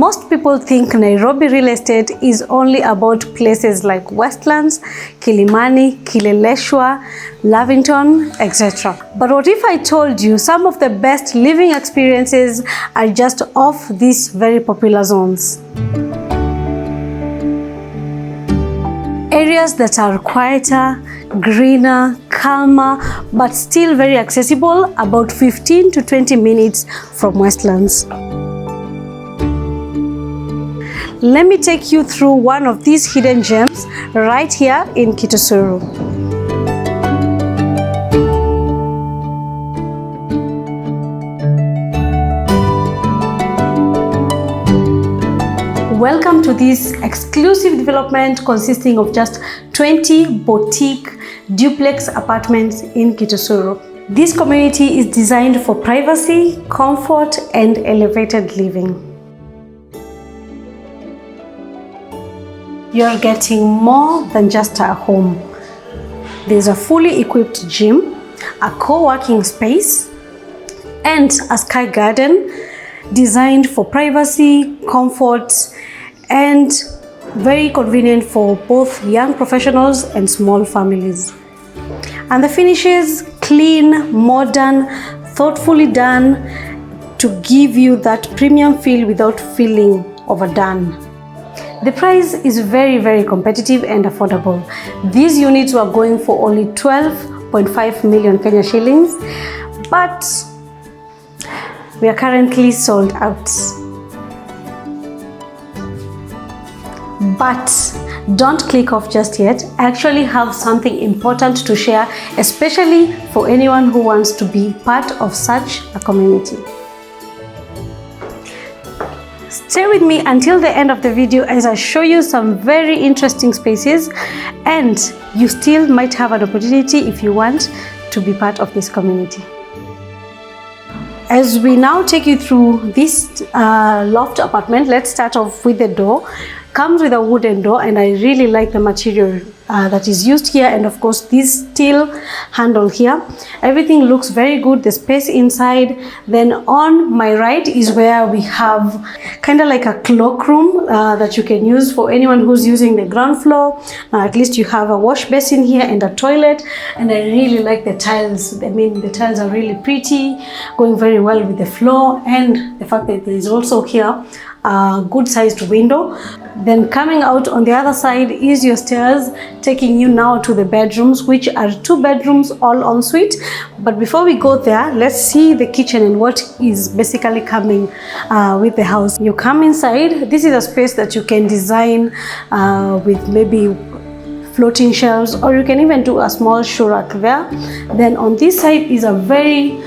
Most people think Nairobi real estate is only about places like Westlands, Kilimani, Kileleshwa, Lavington, etc. But what if I told you some of the best living experiences are just off these very popular zones? Areas that are quieter, greener, calmer, but still very accessible, about 15 to 20 minutes from Westlands. Let me take you through one of these hidden gems right here in Kitisuru. Welcome to this exclusive development consisting of just 20 boutique duplex apartments in Kitisuru. This community is designed for privacy, comfort, and elevated living. You're getting more than just a home. There's a fully equipped gym, a co-working space, and a sky garden designed for privacy, comfort, and very convenient for both young professionals and small families. And the finishes, clean, modern, thoughtfully done to give you that premium feel without feeling overdone. The price is very competitive and affordable. These units were going for only 12.5 million Kenya shillings, but we are currently sold out. But don't click off just yet. I actually have something important to share, especially for anyone who wants to be part of such a community. Stay with me until the end of the video as I show you some very interesting spaces, and you still might have an opportunity if you want to be part of this community. As we now take you through this loft apartment, let's start off with the door. Comes with a wooden door, and I really like the material that is used here, and of course this steel handle here. Everything looks very good, the space inside. Then on my right is where we have kind of like a cloakroom that you can use for anyone who's using the ground floor. At least you have a wash basin here and a toilet, and I really like the tiles. I mean, the tiles are really pretty, going very well with the floor, and the fact that there is also here a good sized window. Then coming out on the other side is your stairs, taking you now to the bedrooms, which are 2 bedrooms, all ensuite. But before we go there, let's see the kitchen and what is basically coming with the house. You come inside. This is a space that you can design with maybe floating shelves, or you can even do a small shoe rack there. Then on this side is a very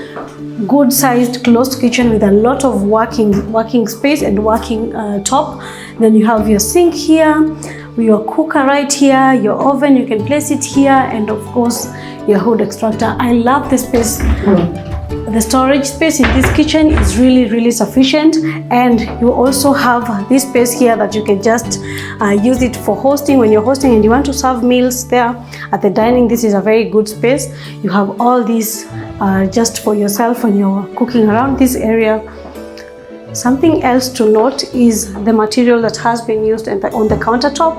good sized closed kitchen with a lot of working space and working top. Then you have your sink here, your cooker right here, your oven, you can place it here, and of course your hood extractor. I love the space. The storage space in this kitchen is really sufficient, and you also have this space here that you can just use it for hosting. When you're hosting and you want to serve meals there at the dining, this is a very good space. You have all these just for yourself when you're cooking around this area. Something else to note is the material that has been used on the countertop,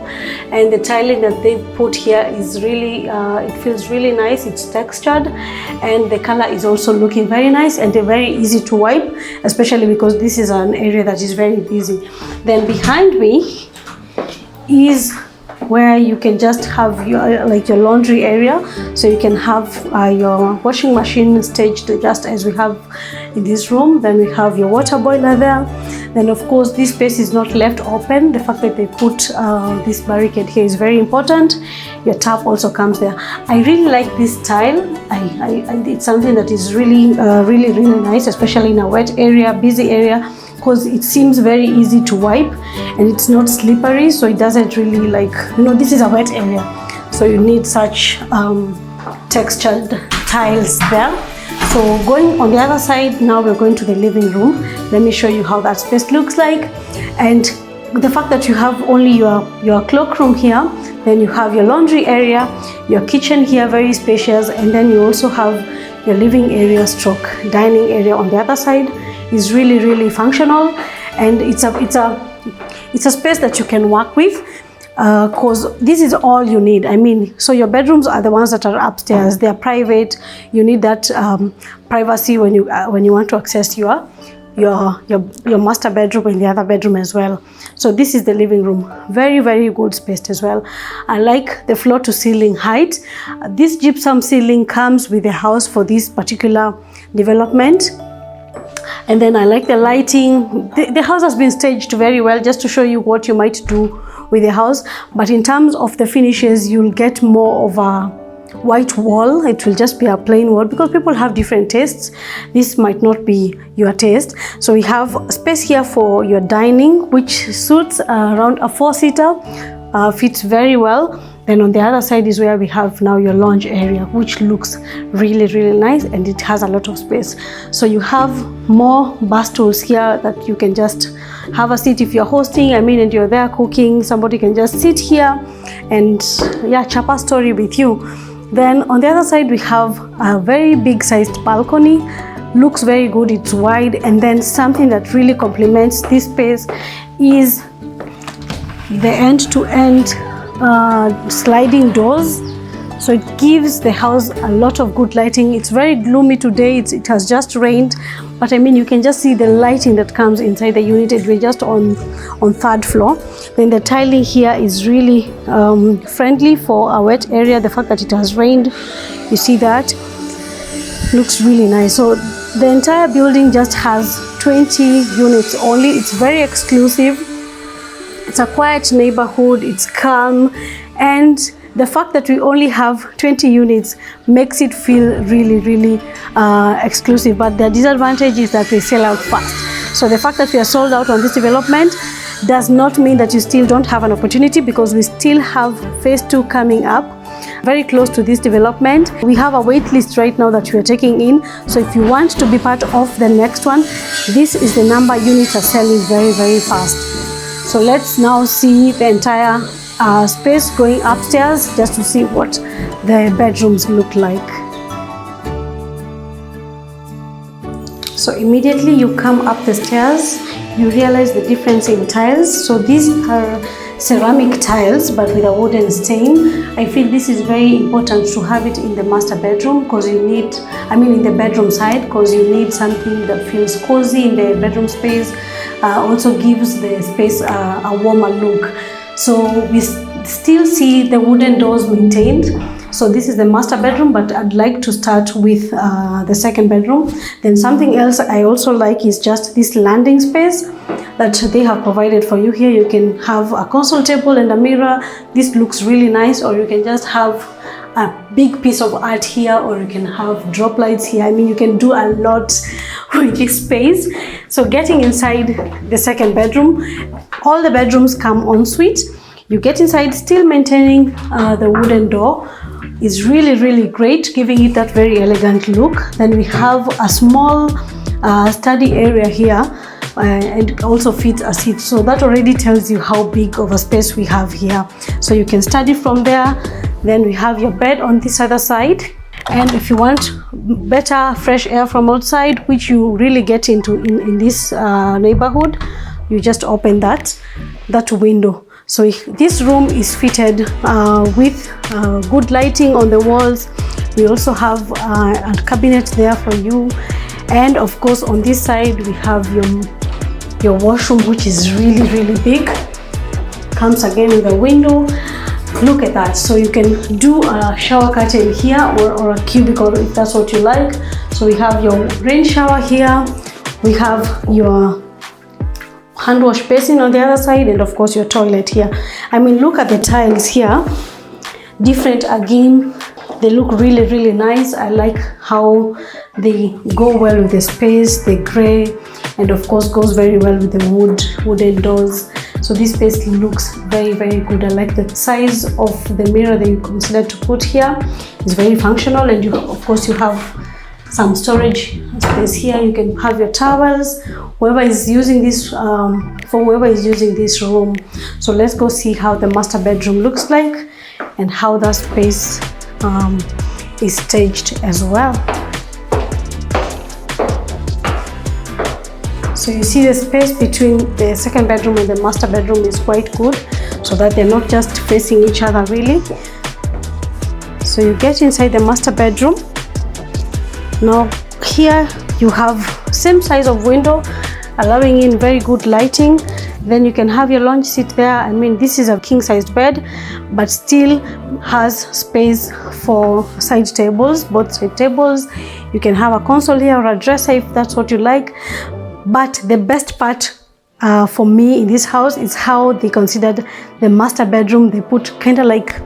and the tiling that they've put here is really, it feels really nice. It's textured, and the color is also looking very nice and very easy to wipe, especially because this is an area that is very busy. Then behind me is where you can just have your laundry area, so you can have your washing machine staged just as we have in this room. Then we have your water boiler there. Then of course this space is not left open. The fact that they put this barricade here is very important. Your tap also comes there. I really like this tile. It's something that is really nice, especially in a wet area, busy area, because it seems very easy to wipe and it's not slippery, so it doesn't really this is a wet area, so you need such textured tiles there. So going on the other side, now we're going to the living room. Let me show you how that space looks like. And the fact that you have only your cloakroom here, then you have your laundry area, your kitchen here, very spacious, and then you also have your living area stroke dining area on the other side. Is really functional, and it's a it's a space that you can work with, because this is all you need. I mean, so your bedrooms are the ones that are upstairs. They are private. You need that privacy when you want to access your master bedroom and the other bedroom as well. So this is the living room. Very, very good space as well. I like the floor to ceiling height. This gypsum ceiling comes with the house for this particular development. And then I like the lighting. The house has been staged very well, just to show you what you might do with the house. But in terms of the finishes, you'll get more of a white wall. It will just be a plain wall, because people have different tastes. This might not be your taste. So we have space here for your dining, which suits around a 4-seater, fits very well. Then on the other side is where we have now your lounge area, which looks really, really nice, and it has a lot of space. So you have more bar stools here that you can just have a seat if you're hosting, and you're there cooking. Somebody can just sit here and chat a story with you. Then on the other side, we have a very big sized balcony. Looks very good, it's wide. And then something that really complements this space is the end-to-end sliding doors. So it gives the house a lot of good lighting. It's very gloomy today. It has just rained, but you can just see the lighting that comes inside the unit. We're just on 3rd floor. Then the tiling here is really friendly for a wet area. The fact that it has rained, you see that, looks really nice. So the entire building just has 20 units only. It's very exclusive. It's a quiet neighborhood. It's calm, and the fact that we only have 20 units makes it feel really, really exclusive. But the disadvantage is that we sell out fast. So the fact that we are sold out on this development does not mean that you still don't have an opportunity, because we still have phase 2 coming up very close to this development. We have a wait list right now that we are taking in. So if you want to be part of the next one, this is the number. Units are selling very, very fast. So let's now see the entire space going upstairs, just to see what the bedrooms look like. So immediately you come up the stairs, you realize the difference in tiles. So these are ceramic tiles, but with a wooden stain. I feel this is very important to have it in the master bedroom, because you need, in the bedroom side, because you need something that feels cozy in the bedroom space. Also gives the space a warmer look. So we still see the wooden doors maintained. So this is the master bedroom, but I'd like to start with the second bedroom. Then something else I also like is just this landing space that they have provided for you here. You can have a console table and a mirror. This looks really nice. Or you can just have a big piece of art here, or you can have drop lights here. You can do a lot with this space. So getting inside the second bedroom, all the bedrooms come en suite. You get inside, still maintaining the wooden door. Is really, really great, giving it that very elegant look. Then we have a small study area here, and it also fits a seat. So that already tells you how big of a space we have here. So you can study from there. Then we have your bed on this other side. And if you want better fresh air from outside, which you really get into in this neighborhood, you just open that window. So this room is fitted with good lighting on the walls. We also have a cabinet there for you. And of course, on this side, we have your washroom, which is really, really big. Comes again with a window. Look at that. So you can do a shower curtain here, or a cubicle if that's what you like. So we have your rain shower here. We have your hand wash basin on the other side, and of course your toilet here. Look at the tiles here. Different again. They look really, really nice. I like how they go well with the space, the gray, and of course goes very well with the wooden doors. So this space looks very, very good. I like the size of the mirror that you consider to put here. It's very functional, and of course you have some storage space here. You can have your towels, whoever is using this for whoever is using this room. So let's go see how the master bedroom looks like and how that space is staged as well. So you see the space between the second bedroom and the master bedroom is quite good, so that they're not just facing each other really. So you get inside the master bedroom. Now here you have same size of window, allowing in very good lighting. Then you can have your lounge seat there. I mean, this is a king-sized bed, but still has space for side tables, both side tables. You can have a console here or a dresser if that's what you like. But the best part for me in this house is how they considered the master bedroom. They put kind of like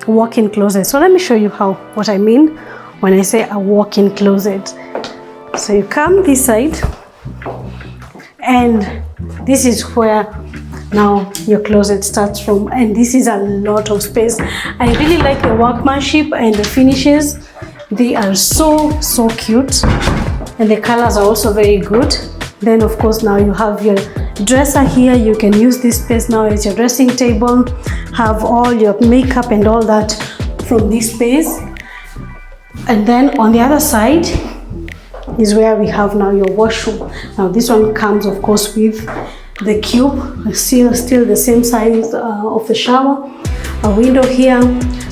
walk-in closet. So let me show you what I mean when I say a walk-in closet. So you come this side, and this is where now your closet starts from, and this is a lot of space. I really like the workmanship and the finishes. They are so cute, and the colors are also very good. Then of course now you have your dresser here. You can use this space now as your dressing table, have all your makeup and all that from this space. And then on the other side is where we have now your washroom. Now this one comes of course with the cube, still the same size of the shower, a window here,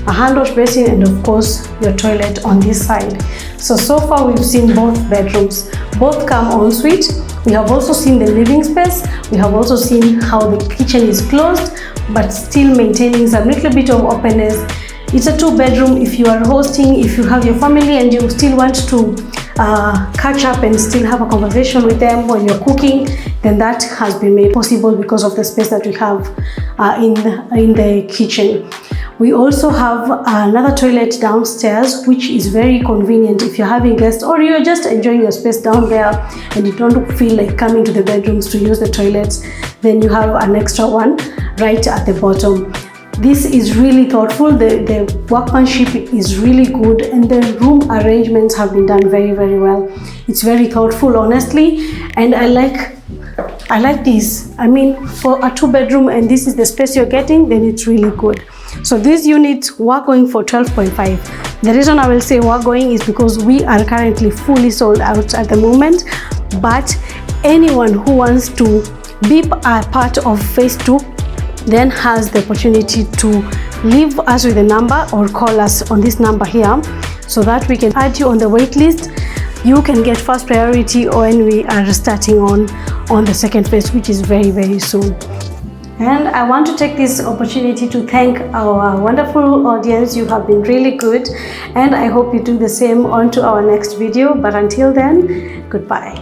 a hand wash basin, and of course your toilet on this side. So far we've seen both bedrooms. Both come en suite. We have also seen the living space. We have also seen how the kitchen is closed, but still maintaining some little bit of openness. It's a 2-bedroom. If you are hosting, if you have your family and you still want to catch up and still have a conversation with them when you're cooking, then that has been made possible because of the space that we have in the kitchen. We also have another toilet downstairs, which is very convenient if you're having guests or you're just enjoying your space down there and you don't feel like coming to the bedrooms to use the toilets. Then you have an extra one right at the bottom. This is really thoughtful. The workmanship is really good, and the room arrangements have been done very well. It's very thoughtful, honestly, and I like this. I mean, for a 2-bedroom and this is the space you're getting, then it's really good. So these units we're going for 12.5. The reason I will say we're going is because we are currently fully sold out at the moment, but anyone who wants to be a part of phase 2 then has the opportunity to leave us with a number or call us on this number here so that we can add you on the wait list. You can get first priority when we are starting on the second phase, which is very soon. And I want to take this opportunity to thank our wonderful audience. You have been really good, and I hope you do the same on to our next video. But until then, goodbye.